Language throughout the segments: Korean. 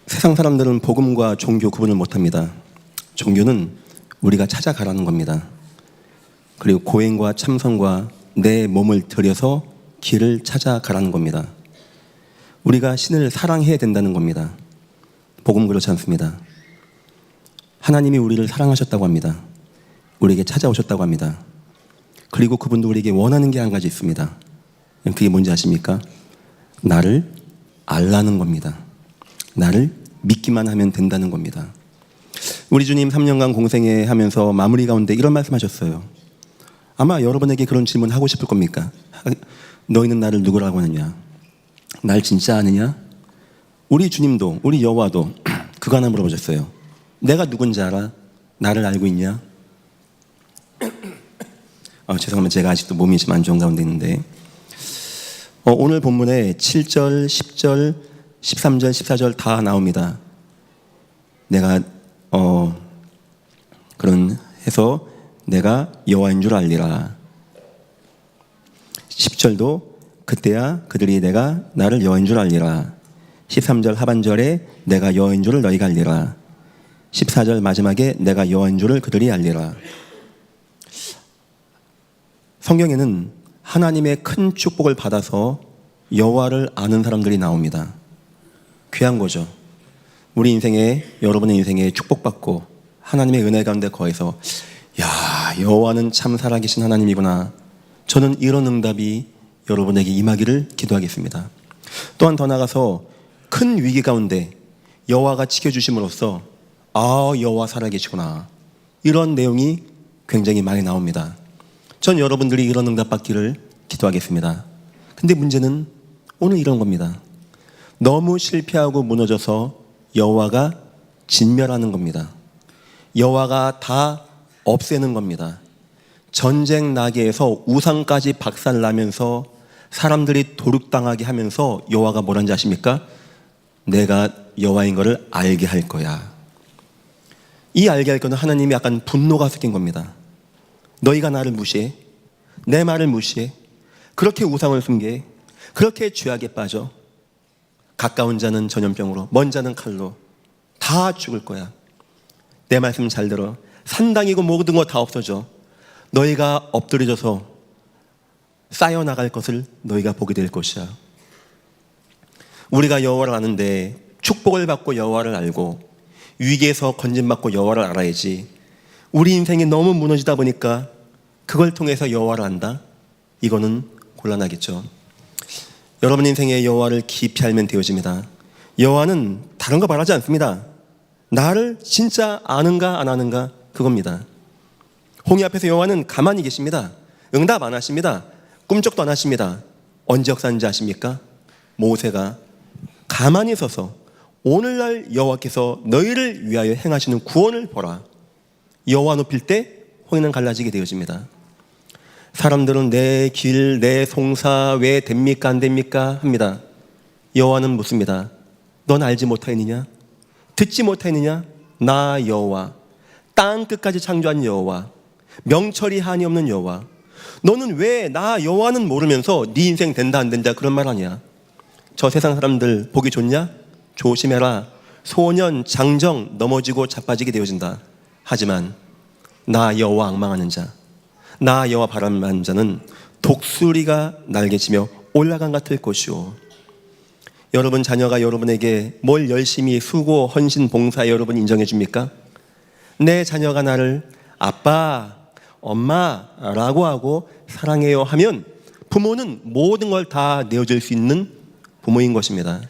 세상 사람들은 복음과 종교 구분을 못합니다. 종교는 우리가 찾아가라는 겁니다. 그리고 고행과 참선과 내 몸을 들여서 길을 찾아가라는 겁니다. 우리가 신을 사랑해야 된다는 겁니다. 복음은 그렇지 않습니다. 하나님이 우리를 사랑하셨다고 합니다. 우리에게 찾아오셨다고 합니다. 그리고 그분도 우리에게 원하는 게 한 가지 있습니다. 그게 뭔지 아십니까? 나를 알라는 겁니다. 나를 믿기만 하면 된다는 겁니다. 우리 주님 3년간 공생애 하면서 마무리 가운데 이런 말씀하셨어요. 아마 여러분에게 그런 질문 하고 싶을 겁니까? 너희는 나를 누구라고 하느냐? 날 진짜 아느냐? 우리 주님도 우리 여호와도 그거 하나 물어보셨어요. 내가 누군지 알아? 나를 알고 있냐? 죄송합니다. 제가 아직도 몸이 좀 안 좋은 가운데 있는데 오늘 본문에 7절, 10절, 13절, 14절 다 나옵니다. 내가 그런 해서 내가 여호와인 줄 알리라. 10절도 그때야 그들이 내가 나를 여호와인 줄 알리라. 13절 하반절에 내가 여호와인 줄을 너희가 알리라. 14절 마지막에 내가 여호와인 줄을 그들이 알리라. 성경에는 하나님의 큰 축복을 받아서 여호와를 아는 사람들이 나옵니다. 귀한 거죠. 우리 인생에, 여러분의 인생에 축복받고 하나님의 은혜 가운데 거해서 야, 여호와는 참 살아계신 하나님이구나. 저는 이런 응답이 여러분에게 임하기를 기도하겠습니다. 또한 더 나아가서 큰 위기 가운데 여호와가 지켜주심으로써 여호와 살아계시구나. 이런 내용이 굉장히 많이 나옵니다. 전 여러분들이 이런 응답 받기를 기도하겠습니다. 근데 문제는 오늘 이런 겁니다. 너무 실패하고 무너져서 여호와가 진멸하는 겁니다. 여호와가 다 없애는 겁니다. 전쟁 나게에서 우상까지 박살나면서 사람들이 도륙당하게 하면서 여호와가 뭐라는지 아십니까? 내가 여호와인 것을 알게 할 거야. 이 알게 할 거는 하나님이 약간 분노가 섞인 겁니다. 너희가 나를 무시해, 내 말을 무시해, 그렇게 우상을 숨게, 그렇게 죄악에 빠져, 가까운 자는 전염병으로, 먼 자는 칼로 다 죽을 거야. 내 말씀 잘 들어. 산당이고 모든 거 다 없어져. 너희가 엎드려져서 쌓여나갈 것을 너희가 보게 될 것이야. 우리가 여호와를 아는데 축복을 받고 여호와를 알고 위기에서 건진받고 여호와를 알아야지. 우리 인생이 너무 무너지다 보니까 그걸 통해서 여호와를 안다? 이거는 곤란하겠죠. 여러분 인생의 여호와를 깊이 알면 되어집니다. 여호와는 다른 거 바라지 않습니다. 나를 진짜 아는가 안 아는가 그겁니다. 홍해 앞에서 여호와는 가만히 계십니다. 응답 안 하십니다. 꿈쩍도 안 하십니다. 언제 역사인지 아십니까? 모세가 가만히 서서 오늘날 여호와께서 너희를 위하여 행하시는 구원을 보라. 여호와 높일 때 홍해는 갈라지게 되어집니다. 사람들은 내 길, 내 송사 왜 됩니까 안 됩니까 합니다. 여호와는 묻습니다. 넌 알지 못하였느냐? 듣지 못하였느냐? 나 여호와, 땅 끝까지 창조한 여호와, 명철이 한이 없는 여호와. 너는 왜 나 여호와는 모르면서 네 인생 된다 안 된다 그런 말 하냐? 저 세상 사람들 보기 좋냐? 조심해라. 소년, 장정 넘어지고 자빠지게 되어진다. 하지만 나 여호와 앙망하는 자, 나 여호와 바람하는 자는 독수리가 날개치며 올라간 같을 것이오. 여러분 자녀가 여러분에게 뭘 열심히 수고, 헌신, 봉사해 여러분 인정해 줍니까? 내 자녀가 나를 아빠, 엄마라고 하고 사랑해요 하면 부모는 모든 걸 다 내어줄 수 있는 부모인 것입니다.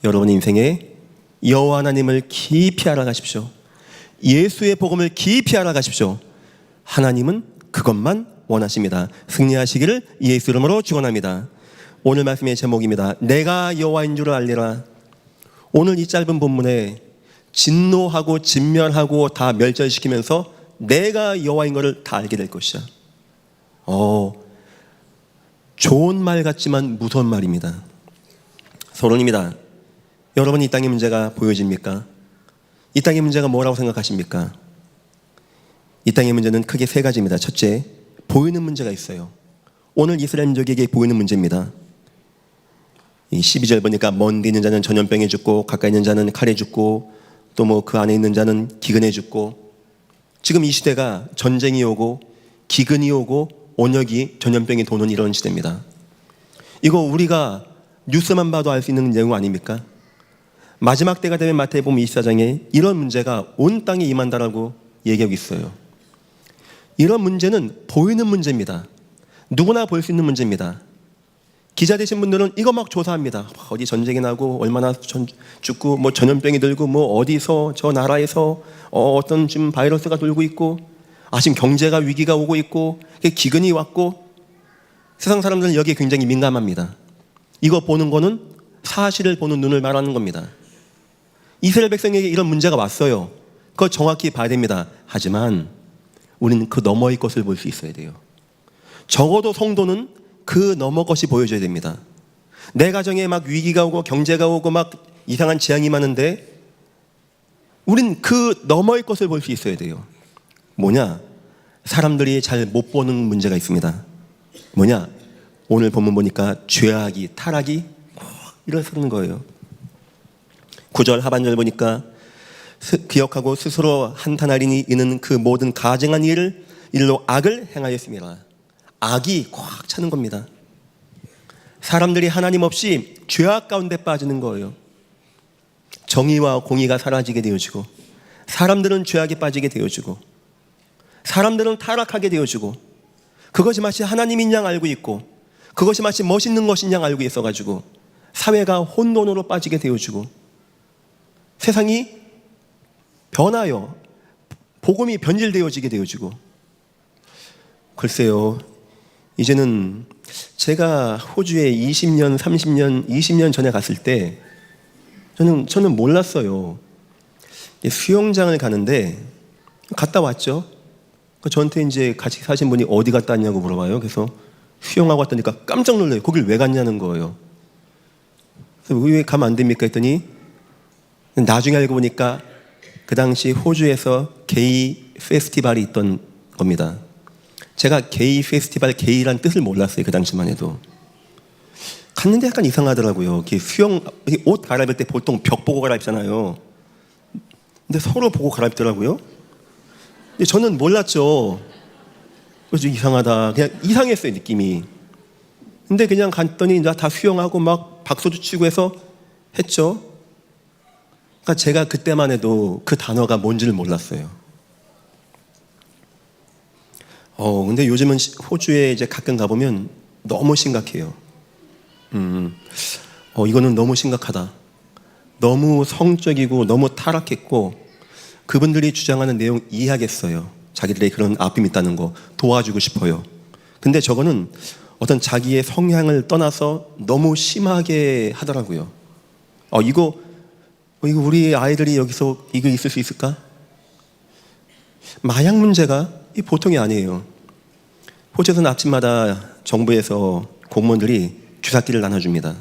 여러분 인생에 여호와 하나님을 깊이 알아가십시오. 예수의 복음을 깊이 알아가십시오. 하나님은 그것만 원하십니다. 승리하시기를 예수 이름으로 축원합니다. 오늘 말씀의 제목입니다. 내가 여호와인 줄 알리라. 오늘 이 짧은 본문에 진노하고 진멸하고 다 멸절시키면서 내가 여호와인 것을 다 알게 될 것이야. 좋은 말 같지만 무서운 말입니다. 서론입니다. 여러분이 이 땅의 문제가 보여집니까? 이 땅의 문제가 뭐라고 생각하십니까? 이 땅의 문제는 크게 세 가지입니다. 첫째, 보이는 문제가 있어요. 오늘 이스라엘 민족에게 보이는 문제입니다. 이 12절 보니까 먼데 있는 자는 전염병에 죽고 가까이 있는 자는 칼에 죽고 또 뭐 그 안에 있는 자는 기근에 죽고. 지금 이 시대가 전쟁이 오고 기근이 오고 온역이 전염병이 도는 이런 시대입니다. 이거 우리가 뉴스만 봐도 알 수 있는 내용 아닙니까? 마지막 때가 되면 마태복음 24장에 이런 문제가 온 땅에 임한다라고 얘기하고 있어요. 이런 문제는 보이는 문제입니다. 누구나 볼 수 있는 문제입니다. 기자 되신 분들은 이거 막 조사합니다. 어디 전쟁이 나고 얼마나 죽고 뭐 전염병이 들고 뭐 어디서 저 나라에서 어떤 지금 바이러스가 돌고 있고 지금 경제가 위기가 오고 있고 기근이 왔고. 세상 사람들은 여기에 굉장히 민감합니다. 이거 보는 거는 사실을 보는 눈을 말하는 겁니다. 이스라엘 백성에게 이런 문제가 왔어요. 그거 정확히 봐야 됩니다. 하지만 우리는 그 너머의 것을 볼 수 있어야 돼요. 적어도 성도는 그 너머 것이 보여줘야 됩니다. 내 가정에 막 위기가 오고 경제가 오고 막 이상한 재앙이 많은데 우린 그 너머의 것을 볼 수 있어야 돼요. 뭐냐? 사람들이 잘 못 보는 문제가 있습니다. 뭐냐? 오늘 본문 보니까 죄악이, 타락이 일어서는 거예요. 9절 하반절 보니까 기억하고 스스로 한탄하리니 이는 그 모든 가증한 일로 악을 행하였습니다. 악이 꽉 차는 겁니다. 사람들이 하나님 없이 죄악 가운데 빠지는 거예요. 정의와 공의가 사라지게 되어지고 사람들은 죄악에 빠지게 되어지고 사람들은 타락하게 되어지고 그것이 마치 하나님인 양 알고 있고 그것이 마치 멋있는 것인 양 알고 있어가지고 사회가 혼돈으로 빠지게 되어지고 세상이 변하여 복음이 변질되어지게 되어지고. 글쎄요, 이제는 제가 호주에 20년, 30년, 20년 전에 갔을 때 저는 몰랐어요. 수영장을 가는데 갔다 왔죠. 저한테 이제 같이 사신 분이 어디 갔다 왔냐고 물어봐요. 그래서 수영하고 왔다니까 깜짝 놀라요. 거길 왜 갔냐는 거예요. 그래서 왜 가면 안 됩니까 했더니 나중에 알고 보니까 그 당시 호주에서 게이 페스티벌이 있던 겁니다. 제가 게이 페스티벌, 게이란 뜻을 몰랐어요. 그 당시만 해도. 갔는데 약간 이상하더라고요. 수영, 옷 갈아입을 때 보통 벽 보고 갈아입잖아요. 근데 서로 보고 갈아입더라고요. 근데 저는 몰랐죠. 그래서 이상하다. 그냥 이상했어요, 느낌이. 근데 그냥 갔더니 다 수영하고 막 박수도 치고 해서 했죠. 그러니까 제가 그때만 해도 그 단어가 뭔지를 몰랐어요. 근데 요즘은 호주에 이제 가끔 가보면 너무 심각해요. 이거는 너무 심각하다. 너무 성적이고 너무 타락했고 그분들이 주장하는 내용 이해하겠어요. 자기들의 그런 아픔이 있다는 거 도와주고 싶어요. 근데 저거는 어떤 자기의 성향을 떠나서 너무 심하게 하더라고요. 이거 우리 아이들이 여기서 이거 있을 수 있을까? 마약 문제가 보통이 아니에요. 호주에서는 아침마다 정부에서 공무원들이 주사기를 나눠줍니다.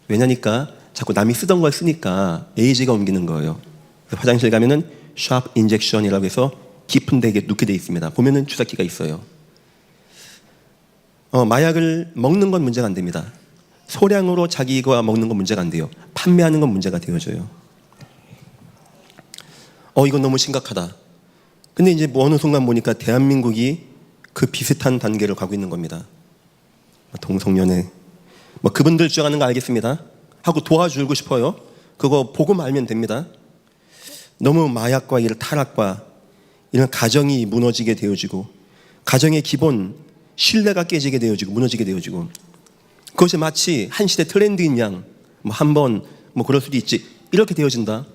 왜냐니까 자꾸 남이 쓰던 걸 쓰니까 에이즈가 옮기는 거예요. 화장실 가면은 샵 인젝션이라고 해서 깊은 데에 넣게 돼 있습니다. 보면은 주사기가 있어요. 마약을 먹는 건 문제가 안 됩니다. 소량으로 자기가 먹는 건 문제가 안 돼요. 판매하는 건 문제가 되어져요. 이건 너무 심각하다. 근데 이제 어느 순간 보니까 대한민국이 그 비슷한 단계를 가고 있는 겁니다. 동성연애 그분들 주장하는 거 알겠습니다. 하고 도와주고 싶어요. 그거 보고만 알면 됩니다. 너무 마약과 이런 타락과 이런 가정이 무너지게 되어지고 가정의 기본 신뢰가 깨지게 되어지고 무너지게 되어지고 그것이 마치 한 시대 트렌드인 양 한번 그럴 수도 있지 이렇게 되어진다.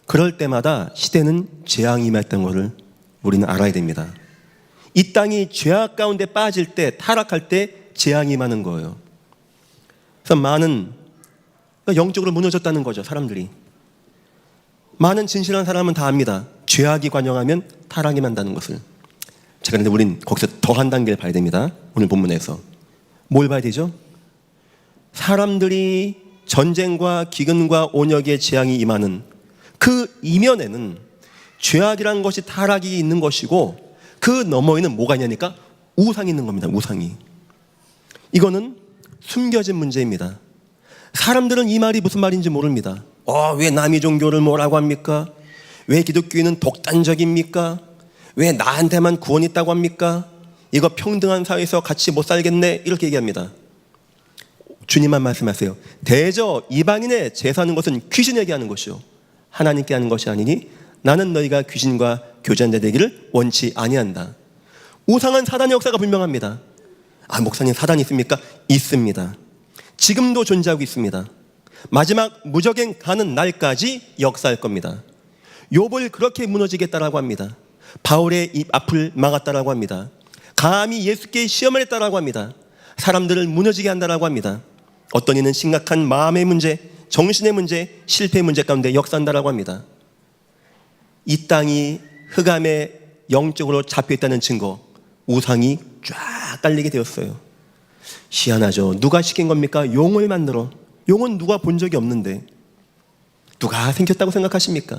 그럴 때마다 시대는 재앙이 임했던 것을 우리는 알아야 됩니다. 이 땅이 죄악 가운데 빠질 때 타락할 때 재앙이 임하는 거예요. 그래서 많은 영적으로 무너졌다는 거죠. 사람들이 많은 진실한 사람은 다 압니다. 죄악이 관영하면 타락이 만다는 것을. 자, 그런데 우린 거기서 더 한 단계를 봐야 됩니다. 오늘 본문에서 뭘 봐야 되죠? 사람들이 전쟁과 기근과 온역의 재앙이 임하는 그 이면에는 죄악이란 것이 타락이 있는 것이고 그 너머에는 뭐가 있냐니까 우상이 있는 겁니다. 우상이. 이거는 숨겨진 문제입니다. 사람들은 이 말이 무슨 말인지 모릅니다. 왜 남의 종교를 뭐라고 합니까? 왜 기독교인은 독단적입니까? 왜 나한테만 구원이 있다고 합니까? 이거 평등한 사회에서 같이 못 살겠네, 이렇게 얘기합니다. 주님만 말씀하세요. 대저 이방인의 제사하는 것은 귀신에게 하는 것이요 하나님께 하는 것이 아니니 나는 너희가 귀신과 교제한 자 되기를 원치 아니한다. 우상은 사단의 역사가 분명합니다. 목사님, 사단이 있습니까? 있습니다. 지금도 존재하고 있습니다. 마지막 무적행 가는 날까지 역사할 겁니다. 욥을 그렇게 무너지겠다라고 합니다. 바울의 입 앞을 막았다라고 합니다. 감히 예수께 시험을 했다라고 합니다. 사람들을 무너지게 한다라고 합니다. 어떤 이는 심각한 마음의 문제, 정신의 문제, 실패의 문제 가운데 역사한다라고 합니다. 이 땅이 흑암에 영적으로 잡혀있다는 증거, 우상이 쫙 깔리게 되었어요. 희한하죠. 누가 시킨 겁니까? 용을 만들어. 용은 누가 본 적이 없는데 누가 생겼다고 생각하십니까?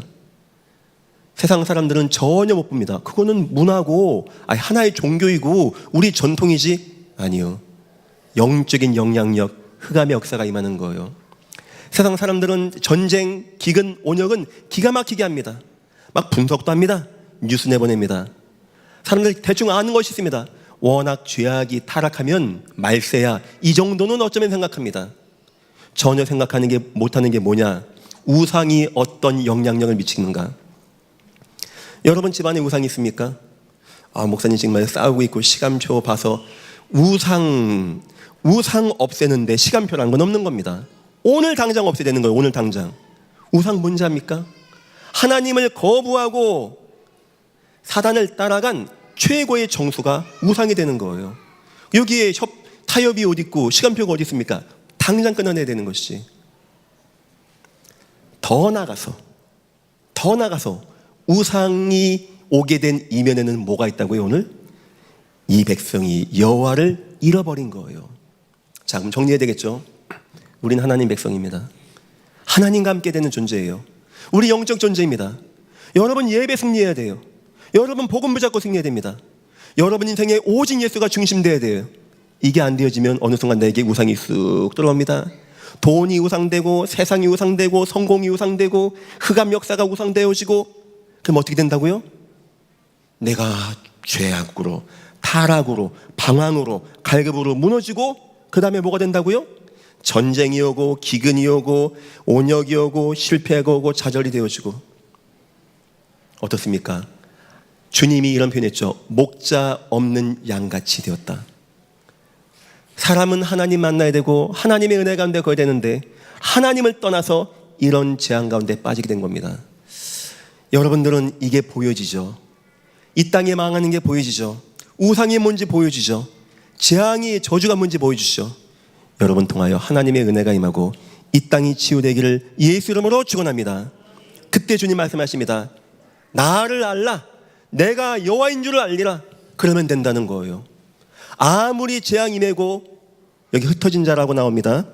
세상 사람들은 전혀 못 봅니다. 그거는 문화고 하나의 종교이고 우리 전통이지. 아니요, 영적인 영향력, 흑암의 역사가 임하는 거예요. 세상 사람들은 전쟁, 기근, 온역은 기가 막히게 합니다. 막 분석도 합니다. 뉴스 내보냅니다. 사람들이 대충 아는 것이 있습니다. 워낙 죄악이 타락하면 말세야, 이 정도는 어쩌면 생각합니다. 전혀 생각하는 게 못하는 게 뭐냐? 우상이 어떤 영향력을 미치는가? 여러분 집안에 우상이 있습니까? 목사님 정말 싸우고 있고 시간표 봐서 우상 없애는데 시간표라는 건 없는 겁니다. 오늘 당장 없애야 되는 거예요. 오늘 당장. 우상 뭔지 압니까? 하나님을 거부하고 사단을 따라간 최고의 정수가 우상이 되는 거예요. 여기에 타협이 어디 있고 시간표가 어디 있습니까? 당장 끊어내야 되는 것이지. 더 나가서 우상이 오게 된 이면에는 뭐가 있다고요? 오늘 이 백성이 여호와를 잃어버린 거예요. 자, 그럼 정리해야 되겠죠? 우린 하나님 백성입니다. 하나님과 함께 되는 존재예요. 우리 영적 존재입니다. 여러분 예배 승리해야 돼요. 여러분 복음 붙잡고 승리해야 됩니다. 여러분 인생에 오직 예수가 중심돼야 돼요. 이게 안 되어지면 어느 순간 내게 우상이 쑥 들어옵니다. 돈이 우상되고 세상이 우상되고 성공이 우상되고 흑암 역사가 우상되어지고, 그럼 어떻게 된다고요? 내가 죄악으로, 타락으로, 방황으로, 갈급으로 무너지고 그 다음에 뭐가 된다고요? 전쟁이 오고 기근이 오고 온역이 오고 실패가 오고 좌절이 되어지고. 어떻습니까? 주님이 이런 표현했죠. 목자 없는 양같이 되었다. 사람은 하나님 만나야 되고 하나님의 은혜 가운데 거야 되는데 하나님을 떠나서 이런 재앙 가운데 빠지게 된 겁니다. 여러분들은 이게 보여지죠. 이 땅에 망하는 게 보여지죠. 우상이 뭔지 보여지죠. 재앙이, 저주가 뭔지 보여주시죠. 여러분 통하여 하나님의 은혜가 임하고 이 땅이 치유되기를 예수 이름으로 축원합니다. 그때 주님 말씀하십니다. 나를 알라, 내가 여호와인 줄을 알리라. 그러면 된다는 거예요. 아무리 재앙이 임하고, 여기 흩어진 자라고 나옵니다.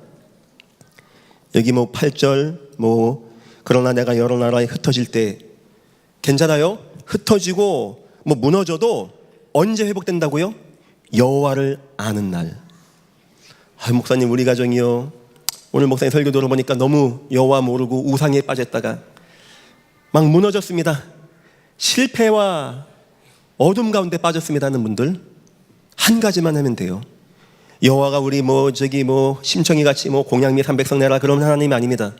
여기 8절 그러나 내가 여러 나라에 흩어질 때 괜찮아요? 흩어지고 무너져도 언제 회복된다고요? 여호와를 아는 날. 목사님, 우리 가정이요, 오늘 목사님 설교 들어보니까 너무 여호와 모르고 우상에 빠졌다가 막 무너졌습니다. 실패와 어둠 가운데 빠졌습니다 하는 분들 한 가지만 하면 돼요. 여호와가 우리 심청이 같이 공양미 300성 내라 그런 하나님이 아닙니다.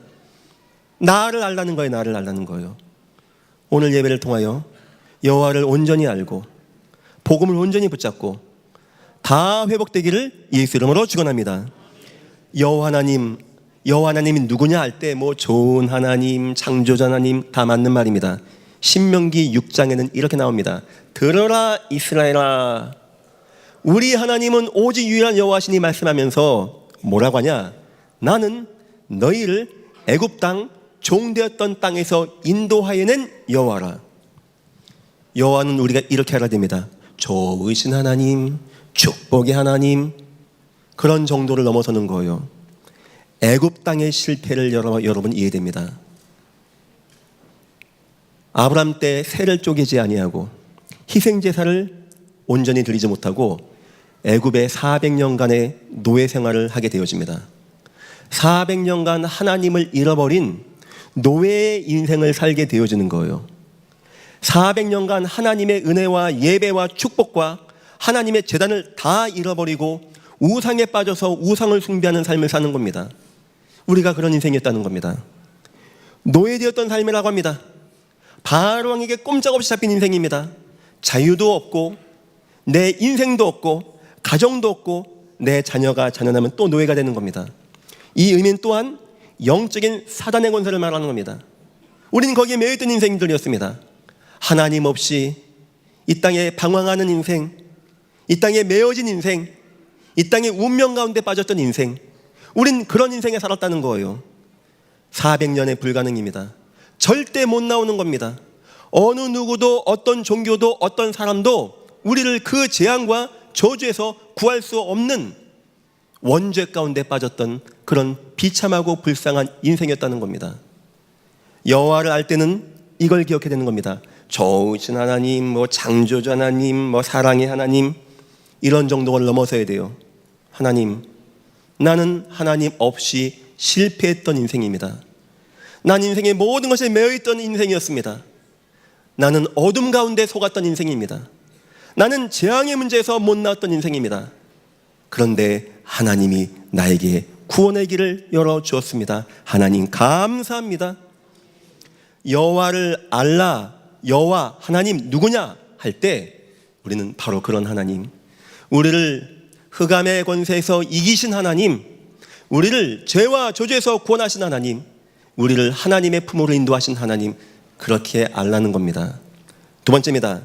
나를 알라는 거예요. 나를 알라는 거예요. 오늘 예배를 통하여 여호와를 온전히 알고 복음을 온전히 붙잡고 다 회복되기를 예수 이름으로 축원합니다. 여호와 하나님이 누구냐 할 때 좋은 하나님, 창조자 하나님 다 맞는 말입니다. 신명기 6장에는 이렇게 나옵니다. 들어라 이스라엘아, 우리 하나님은 오직 유일한 여호와시니 말씀하면서 뭐라고 하냐? 나는 너희를 애굽 땅 종되었던 땅에서 인도하여낸 여호와라. 여호와는 우리가 이렇게 알아야 됩니다. 좋으신 하나님, 축복의 하나님, 그런 정도를 넘어서는 거예요. 애굽 땅의 실패를 여러분 이해됩니다. 아브라함 때 새를 쪼개지 아니하고 희생제사를 온전히 드리지 못하고 애굽에 400년간의 노예 생활을 하게 되어집니다. 400년간 하나님을 잃어버린 노예의 인생을 살게 되어지는 거예요. 400년간 하나님의 은혜와 예배와 축복과 하나님의 제단을 다 잃어버리고 우상에 빠져서 우상을 숭배하는 삶을 사는 겁니다. 우리가 그런 인생이었다는 겁니다. 노예되었던 삶이라고 합니다. 바로왕에게 꼼짝없이 잡힌 인생입니다. 자유도 없고 내 인생도 없고 가정도 없고 내 자녀가 자녀나면 또 노예가 되는 겁니다. 이 의미는 또한 영적인 사단의 권세를 말하는 겁니다. 우리는 거기에 매여있던 인생들이었습니다. 하나님 없이 이 땅에 방황하는 인생, 이 땅에 매어진 인생, 이 땅의 운명 가운데 빠졌던 인생, 우린 그런 인생에 살았다는 거예요. 400년의 불가능입니다. 절대 못 나오는 겁니다. 어느 누구도 어떤 종교도 어떤 사람도 우리를 그 재앙과 저주에서 구할 수 없는 원죄 가운데 빠졌던 그런 비참하고 불쌍한 인생이었다는 겁니다. 여호와를 알 때는 이걸 기억해야 되는 겁니다. 좋으신 하나님, 창조주 하나님, 사랑의 하나님, 이런 정도를 넘어서야 돼요. 하나님, 나는 하나님 없이 실패했던 인생입니다. 난 인생의 모든 것에 매여있던 인생이었습니다. 나는 어둠 가운데 속았던 인생입니다. 나는 재앙의 문제에서 못 나왔던 인생입니다. 그런데 하나님이 나에게 구원의 길을 열어주었습니다. 하나님 감사합니다. 여호와를 알라, 여호와 하나님 누구냐 할 때 우리는 바로 그런 하나님, 우리를 흑암의 권세에서 이기신 하나님, 우리를 죄와 저주에서 구원하신 하나님, 우리를 하나님의 품으로 인도하신 하나님, 그렇게 알라는 겁니다. 두 번째입니다.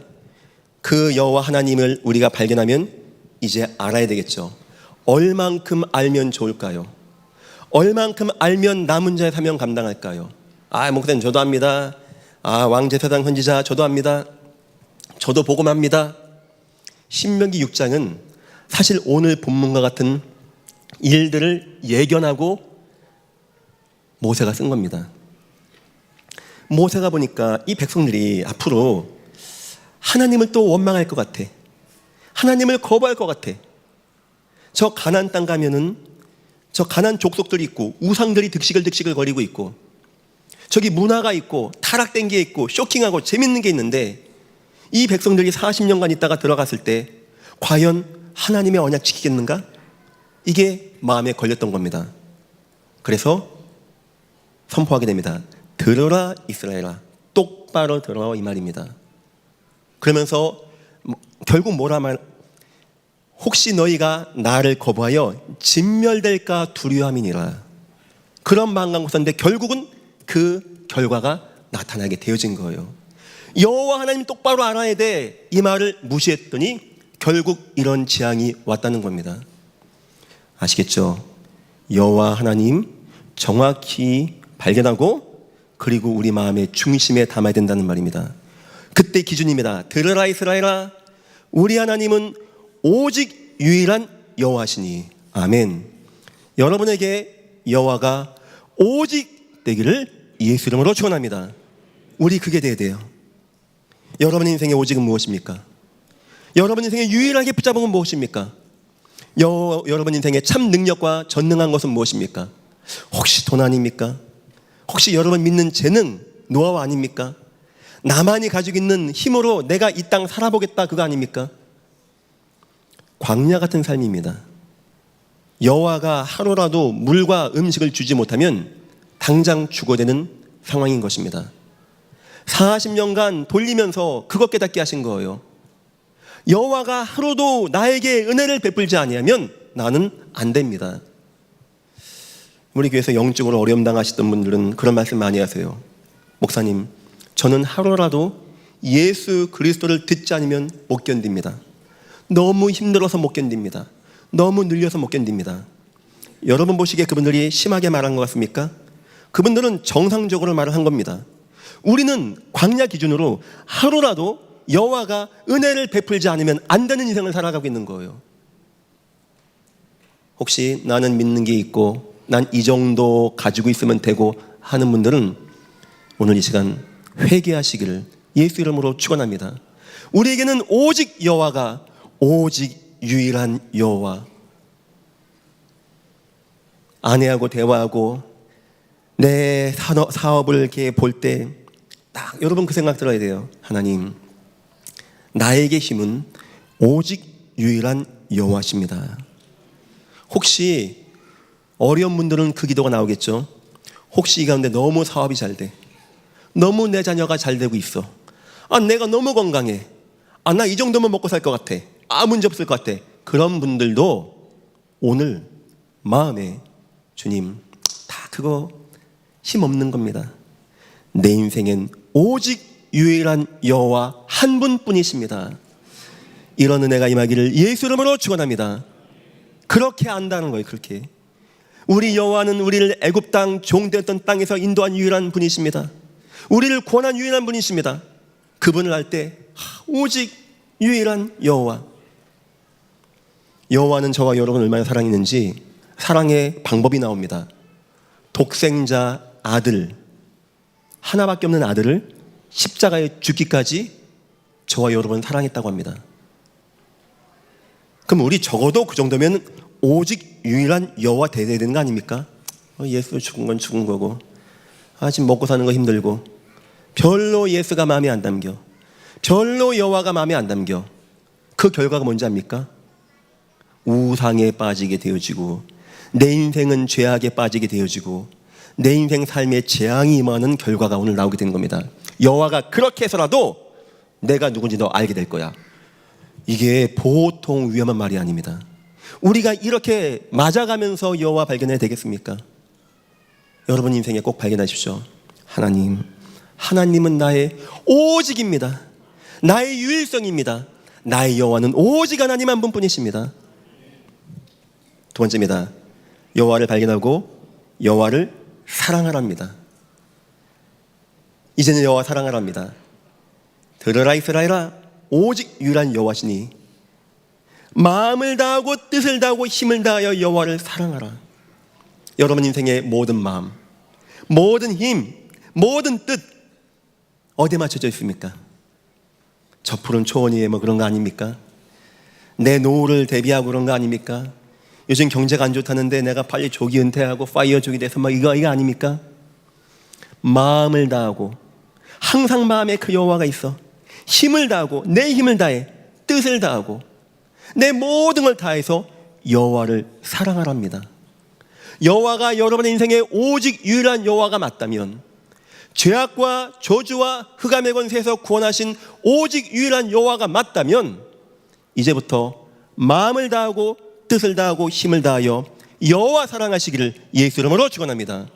그 여호와 하나님을 우리가 발견하면 이제 알아야 되겠죠. 얼만큼 알면 좋을까요? 얼만큼 알면 남은 자의 사명 감당할까요? 목사님 저도 합니다. 왕제사장 선지자 저도 합니다. 저도 복음합니다. 신명기 6장은 사실 오늘 본문과 같은 일들을 예견하고 모세가 쓴 겁니다. 모세가 보니까 이 백성들이 앞으로 하나님을 또 원망할 것 같아. 하나님을 거부할 것 같아. 저 가나안 땅 가면은 저 가나안 족속들이 있고 우상들이 득식을 거리고 있고 저기 문화가 있고 타락된 게 있고 쇼킹하고 재밌는 게 있는데 이 백성들이 40년간 있다가 들어갔을 때 과연 하나님의 언약 지키겠는가? 이게 마음에 걸렸던 겁니다. 그래서 선포하게 됩니다. 들어라 이스라엘아, 똑바로 들어, 이 말입니다. 그러면서 결국 뭐라 말, 혹시 너희가 나를 거부하여 진멸될까 두려움이니라, 그런 마음 갖고 있었는데 결국은 그 결과가 나타나게 되어진 거예요. 여호와 하나님 똑바로 알아야 돼, 이 말을 무시했더니 결국 이런 재앙이 왔다는 겁니다. 아시겠죠? 여호와 하나님 정확히 발견하고 그리고 우리 마음의 중심에 담아야 된다는 말입니다. 그때 기준입니다. 들으라 이스라엘아, 우리 하나님은 오직 유일한 여호와시니. 아멘. 여러분에게 여호와가 오직 되기를 예수 이름으로 축원합니다. 우리 그게 돼야 돼요. 여러분 인생의 오직은 무엇입니까? 여러분 인생의 유일하게 붙잡은 건 무엇입니까? 여러분 인생의 참 능력과 전능한 것은 무엇입니까? 혹시 돈 아닙니까? 혹시 여러분 믿는 재능, 노하우 아닙니까? 나만이 가지고 있는 힘으로 내가 이 땅 살아보겠다, 그거 아닙니까? 광야 같은 삶입니다. 여호와가 하루라도 물과 음식을 주지 못하면 당장 죽어야 되는 상황인 것입니다. 40년간 돌리면서 그것 깨닫게 하신 거예요. 여호와가 하루도 나에게 은혜를 베풀지 아니하면 나는 안 됩니다. 우리 교회에서 영적으로 어려움 당하시던 분들은 그런 말씀 많이 하세요. 목사님, 저는 하루라도 예수 그리스도를 듣지 않으면 못 견딥니다. 너무 힘들어서 못 견딥니다. 너무 눌려서 못 견딥니다. 여러분 보시기에 그분들이 심하게 말한 것 같습니까? 그분들은 정상적으로 말을 한 겁니다. 우리는 광야 기준으로 하루라도 여호와가 은혜를 베풀지 않으면 안 되는 인생을 살아가고 있는 거예요. 혹시 나는 믿는 게 있고 난 이 정도 가지고 있으면 되고 하는 분들은 오늘 이 시간 회개하시기를 예수 이름으로 축원합니다. 우리에게는 오직 여호와가, 오직 유일한 여호와. 아내하고 대화하고 내 사업을 이렇게 볼 때 딱 여러분 그 생각 들어야 돼요. 하나님, 나에게 힘은 오직 유일한 여호와십니다. 혹시 어려운 분들은 그 기도가 나오겠죠. 혹시 이 가운데 너무 사업이 잘 돼, 너무 내 자녀가 잘 되고 있어, 내가 너무 건강해, 나 이 정도면 먹고 살 것 같아, 문제 없을 것 같아, 그런 분들도 오늘 마음에 주님, 다 그거 힘없는 겁니다. 내 인생엔 오직 유일한 여호와 한 분뿐이십니다. 이런 은혜가 임하기를 예수 이름으로 축원합니다. 그렇게 안다는 거예요. 그렇게 우리 여호와는 우리를 애굽 땅 종되었던 땅에서 인도한 유일한 분이십니다. 우리를 구원한 유일한 분이십니다. 그분을 알 때 오직 유일한 여호와. 여호와는 저와 여러분을 얼마나 사랑했는지 사랑의 방법이 나옵니다. 독생자 아들, 하나밖에 없는 아들을 십자가에 죽기까지 저와 여러분을 사랑했다고 합니다. 그럼 우리 적어도 그 정도면 오직 유일한 여호와 되어야 되는 거 아닙니까? 예수 죽은 건 죽은 거고, 지금 먹고 사는 거 힘들고, 별로 예수가 마음에 안 담겨, 별로 여호와가 마음에 안 담겨. 그 결과가 뭔지 압니까? 우상에 빠지게 되어지고, 내 인생은 죄악에 빠지게 되어지고, 내 인생 삶에 재앙이 임하는 결과가 오늘 나오게 되는 겁니다. 여호와가 그렇게 해서라도 내가 누군지 너 알게 될 거야. 이게 보통 위험한 말이 아닙니다. 우리가 이렇게 맞아가면서 여호와 발견해야 되겠습니까? 여러분 인생에 꼭 발견하십시오. 하나님은 나의 오직입니다. 나의 유일성입니다. 나의 여호와는 오직 하나님 한 분뿐이십니다. 두 번째입니다. 여호와를 발견하고 여호와를 사랑하랍니다. 이제는 여호와 사랑하랍니다. 들으라 이스라엘아, 오직 유일한 여호와시니 마음을 다하고 뜻을 다하고 힘을 다하여 여호와를 사랑하라. 여러분 인생의 모든 마음, 모든 힘, 모든 뜻 어디에 맞춰져 있습니까? 저 푸른 초원 위에 그런 거 아닙니까? 내 노후를 대비하고 그런 거 아닙니까? 요즘 경제가 안 좋다는데 내가 빨리 조기 은퇴하고 파이어족이 돼서 이거 아닙니까? 마음을 다하고 항상 마음에 그 여호와가 있어. 힘을 다하고 내 힘을 다해 뜻을 다하고 내 모든 걸 다해서 여호와를 사랑하랍니다. 여호와가 여러분의 인생에 오직 유일한 여호와가 맞다면, 죄악과 저주와 흑암의 권세에서 구원하신 오직 유일한 여호와가 맞다면, 이제부터 마음을 다하고 뜻을 다하고 힘을 다하여 여호와 사랑하시기를 예수 이름으로 축원합니다.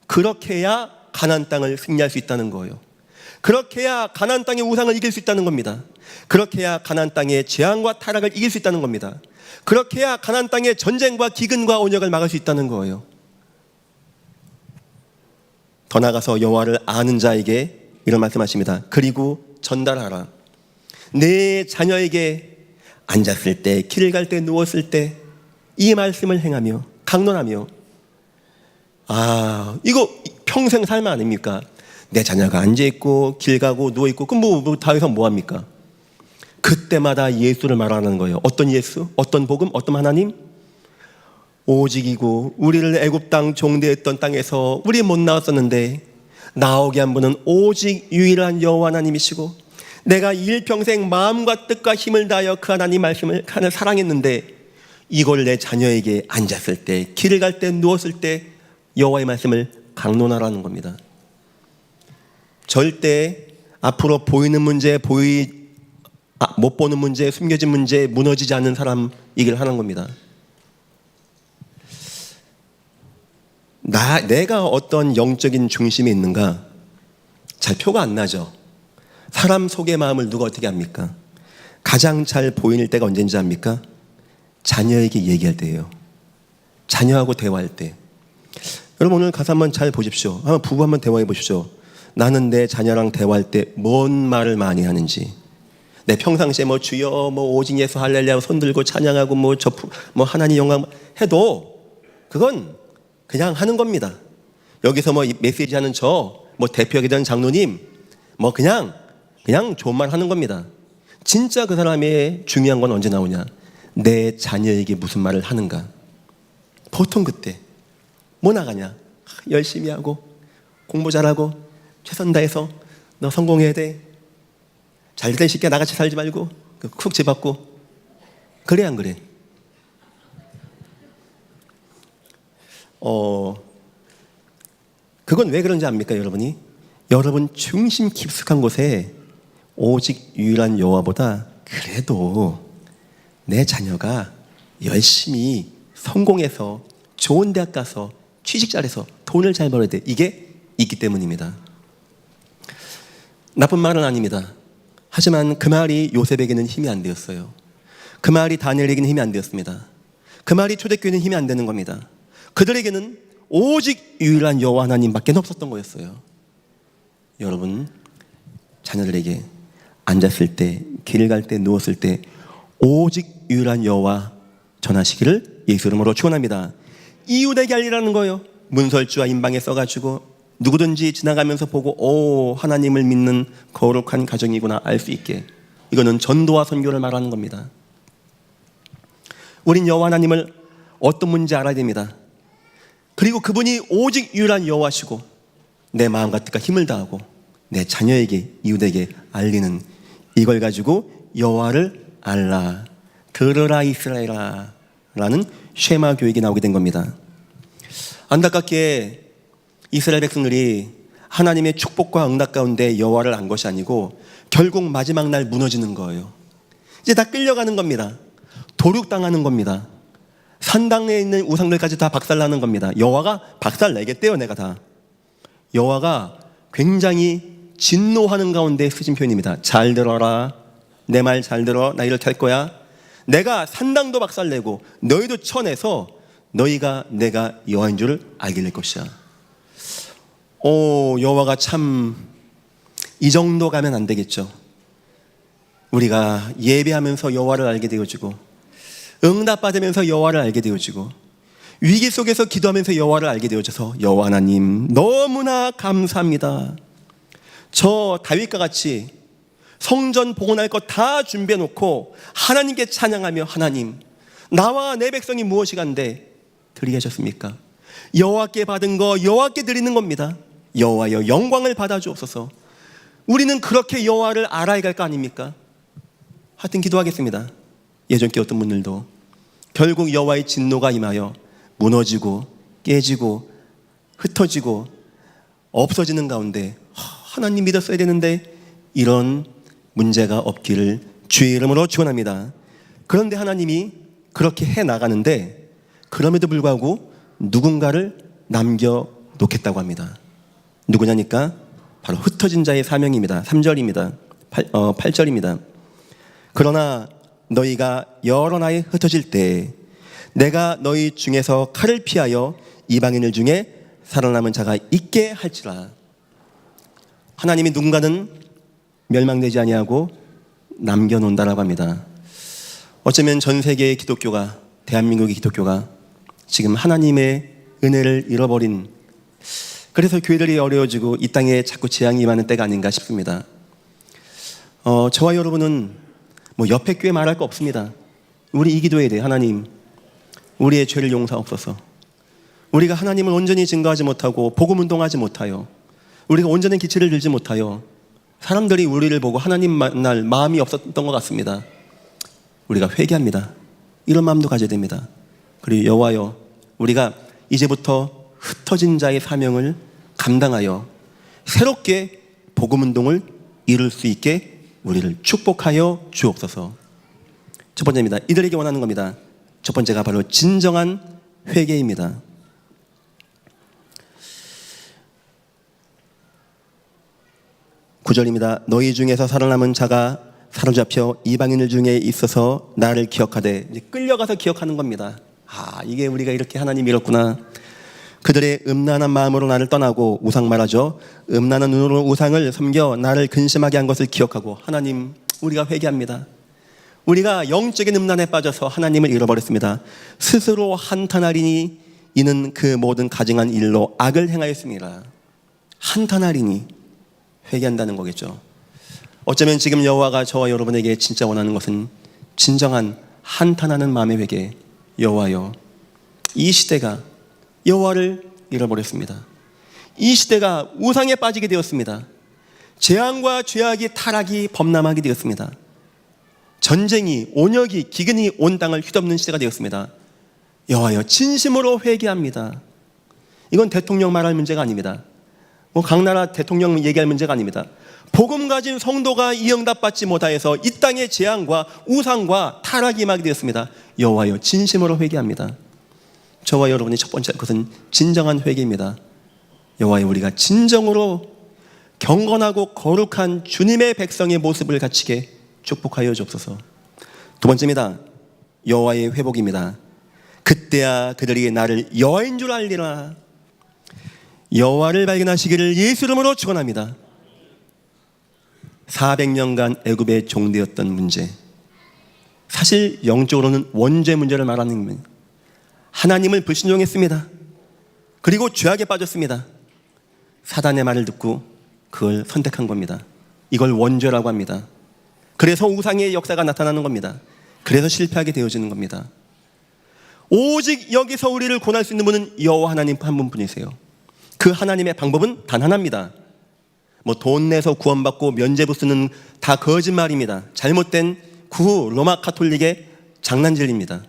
그렇게 해야 가나안 땅을 승리할 수 있다는 거예요. 그렇게 해야 가나안 땅의 우상을 이길 수 있다는 겁니다. 그렇게 해야 가나안 땅의 재앙과 타락을 이길 수 있다는 겁니다. 그렇게 해야 가나안 땅의 전쟁과 기근과 온역을 막을 수 있다는 거예요. 더 나아가서 여호와를 아는 자에게 이런 말씀하십니다. 그리고 전달하라. 내 자녀에게 앉았을 때, 길을 갈 때, 누웠을 때 이 말씀을 행하며 강론하며. 이거 평생 삶 아닙니까? 내 자녀가 앉아있고 길 가고 누워있고 그럼 다 여기서 뭐합니까? 그때마다 예수를 말하는 거예요. 어떤 예수? 어떤 복음? 어떤 하나님? 오직이고 우리를 애굽 땅 종되었던 땅에서 우리 못 나왔었는데 나오게 한 분은 오직 유일한 여호와 하나님이시고, 내가 일평생 마음과 뜻과 힘을 다하여 그 하나님 말씀을 사랑했는데 이걸 내 자녀에게 앉았을 때, 길을 갈 때, 누웠을 때 여호와의 말씀을 강론하라는 겁니다. 절대 앞으로 보이는 문제, 못 보는 문제, 숨겨진 문제, 무너지지 않는 사람이길 하는 겁니다. 내가 어떤 영적인 중심에 있는가 잘 표가 안 나죠. 사람 속의 마음을 누가 어떻게 합니까? 가장 잘 보이는 때가 언제인지 압니까? 자녀에게 얘기할 때예요. 자녀하고 대화할 때. 여러분 오늘 가사 한번 잘 보십시오. 부부 한번 대화해 보십시오. 나는 내 자녀랑 대화할 때 뭔 말을 많이 하는지. 내 평상시에 주여 오직 예수 할렐루야 손 들고 찬양하고 하나님 영광 해도 그건 그냥 하는 겁니다. 여기서 메시지 하는 대표하게 된 장로님 그냥 좋은 말 하는 겁니다. 진짜 그 사람의 중요한 건 언제 나오냐? 내 자녀에게 무슨 말을 하는가. 보통 그때 뭐 나가냐? 열심히 하고 공부 잘하고 최선 다해서 너 성공해야 돼. 잘된 쉽게 나같이 살지 말고 쿡 집었고. 그래 안 그래? 그건 왜 그런지 압니까, 여러분이? 여러분 중심 깊숙한 곳에 오직 유일한 여호와보다 그래도 내 자녀가 열심히 성공해서 좋은 대학 가서 취직 잘해서 돈을 잘 벌어야 돼. 이게 있기 때문입니다. 나쁜 말은 아닙니다. 하지만 그 말이 요셉에게는 힘이 안 되었어요. 그 말이 다니엘에게는 힘이 안 되었습니다. 그 말이 초대교회는 힘이 안 되는 겁니다. 그들에게는 오직 유일한 여호와 하나님밖에 없었던 거였어요. 여러분, 자녀들에게 앉았을 때, 길 갈 때, 누웠을 때 오직 유일한 여호와 전하시기를 예수 이름으로 축원합니다. 이웃에게 알리라는 거예요. 문설주와 인방에 써가지고 누구든지 지나가면서 보고 하나님을 믿는 거룩한 가정이구나 알 수 있게. 이거는 전도와 선교를 말하는 겁니다. 우린 여호와 하나님을 어떤 분인지 알아야 됩니다. 그리고 그분이 오직 유일한 여호와시고 내 마음과 뜻과 힘을 다하고 내 자녀에게, 이웃에게 알리는, 이걸 가지고 여호와를 알라, 들으라 이스라엘아 라는 쉐마 교육이 나오게 된 겁니다. 안타깝게 이스라엘 백성들이 하나님의 축복과 응답 가운데 여호와를 안 것이 아니고 결국 마지막 날 무너지는 거예요. 이제 다 끌려가는 겁니다. 도륙당하는 겁니다. 산당에 있는 우상들까지 다 박살나는 겁니다. 여호와가 박살내겠대요. 내가 다. 여호와가 굉장히 진노하는 가운데 쓰신 표현입니다. 잘 들어라. 내 말 잘 들어. 나 이를 할 거야. 내가 산당도 박살내고 너희도 쳐내서 너희가 내가 여호와인 줄을 알게 될 것이야. 여호와가 참 이 정도 가면 안 되겠죠. 우리가 예배하면서 여호와를 알게 되어지고 응답받으면서 여호와를 알게 되어지고 위기 속에서 기도하면서 여호와를 알게 되어져서 여호와 하나님 너무나 감사합니다. 저 다윗과 같이 성전 복원할 것 다 준비해 놓고 하나님께 찬양하며 하나님 나와 내 백성이 무엇이간데 드리게 하셨습니까? 여호와께 받은 거 여호와께 드리는 겁니다. 여호와여 영광을 받아 주옵소서. 우리는 그렇게 여호와를 알아야 갈 거 아닙니까? 하여튼 기도하겠습니다. 예전께 어떤 분들도 결국 여호와의 진노가 임하여 무너지고 깨지고 흩어지고 없어지는 가운데 하나님 믿었어야 되는데 이런 문제가 없기를 주의 이름으로 축원합니다. 그런데 하나님이 그렇게 해나가는데 그럼에도 불구하고 누군가를 남겨놓겠다고 합니다. 누구냐니까 바로 흩어진 자의 사명입니다. 3절입니다. 8절입니다. 그러나 너희가 여러 나라에 흩어질 때 내가 너희 중에서 칼을 피하여 이방인들 중에 살아남은 자가 있게 할지라. 하나님이 누군가는 멸망되지 아니하고 남겨놓는다라고 합니다. 어쩌면 전 세계의 기독교가, 대한민국의 기독교가 지금 하나님의 은혜를 잃어버린, 그래서 교회들이 어려워지고 이 땅에 자꾸 재앙이 임하는 때가 아닌가 싶습니다. 저와 여러분은 뭐 옆에 교회 말할 거 없습니다. 우리 이 기도해야 돼요. 하나님 우리의 죄를 용서하옵소서. 우리가 하나님을 온전히 증거하지 못하고 복음 운동하지 못하여 우리가 온전한 기체를 들지 못하여 사람들이 우리를 보고 하나님 만날 마음이 없었던 것 같습니다. 우리가 회개합니다. 이런 마음도 가져야 됩니다. 그리고 여호와여 우리가 이제부터 흩어진 자의 사명을 감당하여 새롭게 복음 운동을 이룰 수 있게 우리를 축복하여 주옵소서. 첫 번째입니다. 이들에게 원하는 겁니다. 첫 번째가 바로 진정한 회개입니다. 구절입니다. 너희 중에서 살아남은 자가 사로잡혀 이방인들 중에 있어서 나를 기억하되, 이제 끌려가서 기억하는 겁니다. 이게 우리가 이렇게 하나님 잃었구나. 그들의 음란한 마음으로 나를 떠나고, 우상 말하죠. 음란한 눈으로 우상을 섬겨 나를 근심하게 한 것을 기억하고, 하나님 우리가 회개합니다. 우리가 영적인 음란에 빠져서 하나님을 잃어버렸습니다. 스스로 한탄하리니 이는 그 모든 가증한 일로 악을 행하였습니다. 한탄하리니 회개한다는 거겠죠. 어쩌면 지금 여호와가 저와 여러분에게 진짜 원하는 것은 진정한 한탄하는 마음의 회개. 여호와여 이 시대가 여호와를 잃어버렸습니다. 이 시대가 우상에 빠지게 되었습니다. 재앙과 죄악이 타락이 범람하게 되었습니다. 전쟁이, 온역이, 기근이 온 땅을 휘덮는 시대가 되었습니다. 여호와여, 진심으로 회개합니다. 이건 대통령 말할 문제가 아닙니다. 각 나라 대통령 얘기할 문제가 아닙니다. 복음 가진 성도가 이 응답받지 못하여서 이 땅의 재앙과 우상과 타락이 임하게 되었습니다. 여호와여, 진심으로 회개합니다. 저와 여러분이 첫 번째 것은 진정한 회개입니다. 여호와여, 우리가 진정으로 경건하고 거룩한 주님의 백성의 모습을 갖추게 축복하여 주옵소서. 두 번째입니다. 여호와의 회복입니다. 그때야 그들이 나를 여호와인 줄 알리라. 여호와를 발견하시기를 예수 이름으로 축원합니다. 400년간 애굽의 종되었던 문제, 사실 영적으로는 원죄 문제를 말하는 겁니다. 하나님을 불신종했습니다. 그리고 죄악에 빠졌습니다. 사단의 말을 듣고 그걸 선택한 겁니다. 이걸 원죄라고 합니다. 그래서 우상의 역사가 나타나는 겁니다. 그래서 실패하게 되어지는 겁니다. 오직 여기서 우리를 구원할 수 있는 분은 여호와 하나님 한 분뿐이세요. 그 하나님의 방법은 단 하나입니다. 돈 내서 구원받고 면죄부 쓰는 다 거짓말입니다. 잘못된 구 로마 카톨릭의 장난질입니다.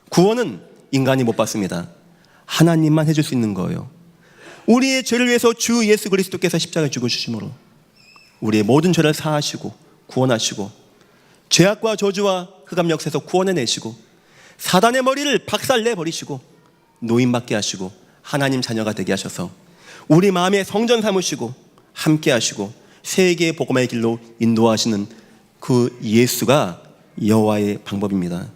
구원은 인간이 못 받습니다. 하나님만 해줄 수 있는 거예요. 우리의 죄를 위해서 주 예수 그리스도께서 십자가에 죽으심으로 우리의 모든 죄를 사하시고 구원하시고 죄악과 저주와 흑암 역사에서 구원해내시고 사단의 머리를 박살내버리시고 노임받게 하시고 하나님 자녀가 되게 하셔서 우리 마음에 성전 삼으시고 함께 하시고 세계의 복음의 길로 인도하시는 그 예수가 여호와의 방법입니다.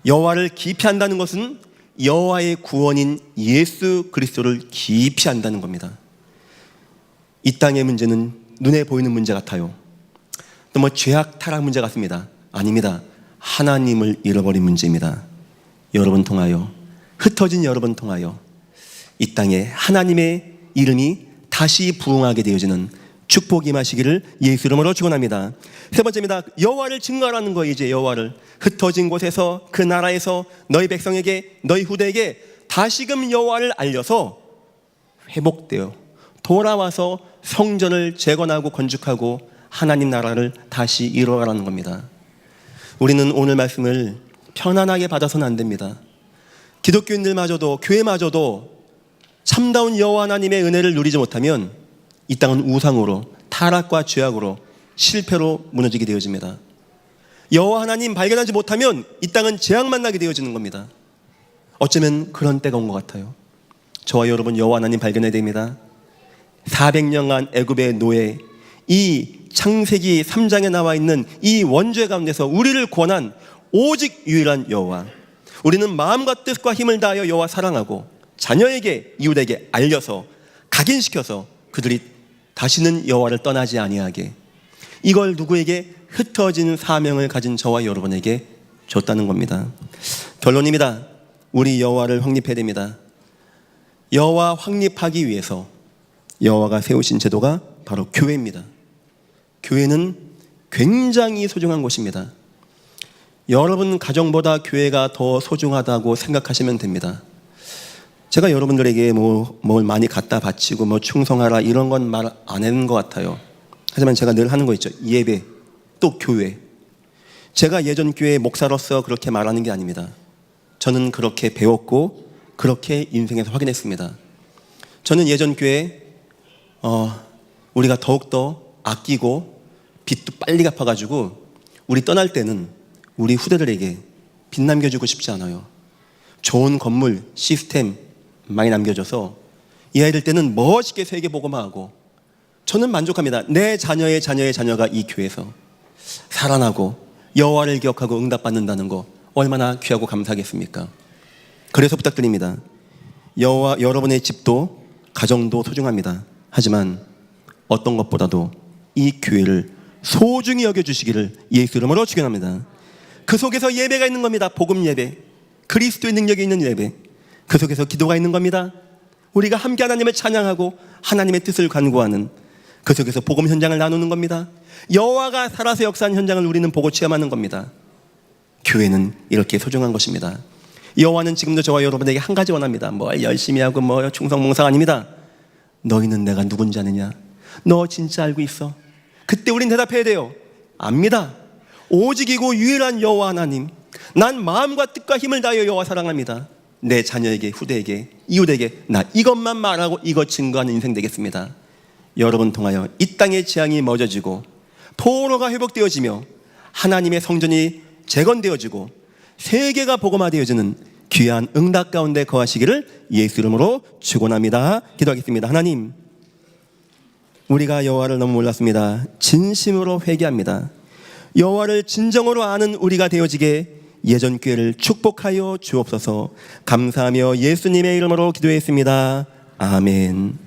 여호와를 깊이 안다는 것은 여호와의 구원인 예수 그리스도를 깊이 안다는 겁니다. 이 땅의 문제는 눈에 보이는 문제 같아요. 또 죄악 타락 문제 같습니다. 아닙니다. 하나님을 잃어버린 문제입니다. 여러분 통하여, 흩어진 여러분 통하여 이 땅에 하나님의 이름이 다시 부흥하게 되어지는 축복이 임하시기를 예수 이름으로 축원합니다. 세 번째입니다. 여호와를 증거하라는 거예요. 이제 여호와를 흩어진 곳에서 그 나라에서 너희 백성에게 너희 후대에게 다시금 여호와를 알려서 회복되어 돌아와서 성전을 재건하고 건축하고 하나님 나라를 다시 이루어가라는 겁니다. 우리는 오늘 말씀을 편안하게 받아서는 안 됩니다. 기독교인들마저도 교회마저도 참다운 여호와 하나님의 은혜를 누리지 못하면 이 땅은 우상으로 타락과 죄악으로 실패로 무너지게 되어집니다. 여호와 하나님 발견하지 못하면 이 땅은 재앙 만나게 되어지는 겁니다. 어쩌면 그런 때가 온 것 같아요. 저와 여러분 여호와 하나님 발견해야 됩니다. 400년간 애굽의 노예, 이 창세기 3장에 나와 있는 이 원죄 가운데서 우리를 구원한 오직 유일한 여호와, 우리는 마음과 뜻과 힘을 다하여 여호와 사랑하고 자녀에게 이웃에게 알려서 각인시켜서 그들이 다시는 여호와를 떠나지 아니하게, 이걸 누구에게? 흩어진 사명을 가진 저와 여러분에게 줬다는 겁니다. 결론입니다. 우리 여호와를 확립해야 됩니다. 여호와 확립하기 위해서 여호와가 세우신 제도가 바로 교회입니다. 교회는 굉장히 소중한 곳입니다. 여러분 가정보다 교회가 더 소중하다고 생각하시면 됩니다. 제가 여러분들에게 뭘 많이 갖다 바치고 충성하라 이런 건 말 안 하는 것 같아요. 하지만 제가 늘 하는 거 있죠. 예배, 또 교회. 제가 예전 교회 목사로서 그렇게 말하는 게 아닙니다. 저는 그렇게 배웠고 그렇게 인생에서 확인했습니다. 저는 예전 교회 우리가 더욱더 아끼고 빚도 빨리 갚아가지고 우리 떠날 때는 우리 후대들에게 빚 남겨주고 싶지 않아요. 좋은 건물, 시스템 많이 남겨줘서 이 아이들 때는 멋있게 세계복음화하고, 저는 만족합니다. 내 자녀의 자녀의 자녀가 이 교회에서 살아나고 여호와를 기억하고 응답받는다는 거 얼마나 귀하고 감사하겠습니까? 그래서 부탁드립니다. 여호와, 여러분의 집도 가정도 소중합니다. 하지만 어떤 것보다도 이 교회를 소중히 여겨주시기를 예수 이름으로 축원합니다. 그 속에서 예배가 있는 겁니다. 복음 예배, 그리스도의 능력이 있는 예배, 그 속에서 기도가 있는 겁니다. 우리가 함께 하나님을 찬양하고 하나님의 뜻을 간구하는, 그 속에서 복음 현장을 나누는 겁니다. 여호와가 살아서 역사하는 현장을 우리는 보고 체험하는 겁니다. 교회는 이렇게 소중한 것입니다. 여호와는 지금도 저와 여러분에게 한 가지 원합니다. 뭘 열심히 하고 뭐 충성몽상 아닙니다. 너희는 내가 누군지 아느냐? 너 진짜 알고 있어? 그때 우린 대답해야 돼요. 압니다. 오직이고 유일한 여호와 하나님, 난 마음과 뜻과 힘을 다하여 여호와 사랑합니다. 내 자녀에게, 후대에게, 이웃에게 나 이것만 말하고 이것 증거하는 인생 되겠습니다. 여러분 통하여 이 땅의 재앙이 멎어지고 포로가 회복되어지며 하나님의 성전이 재건되어지고 세계가 복음화되어지는 귀한 응답 가운데 거하시기를 예수 이름으로 축원합니다. 기도하겠습니다. 하나님, 우리가 여호와를 너무 몰랐습니다. 진심으로 회개합니다. 여호와를 진정으로 아는 우리가 되어지게 예전 기회를 축복하여 주옵소서. 감사하며 예수님의 이름으로 기도했습니다. 아멘.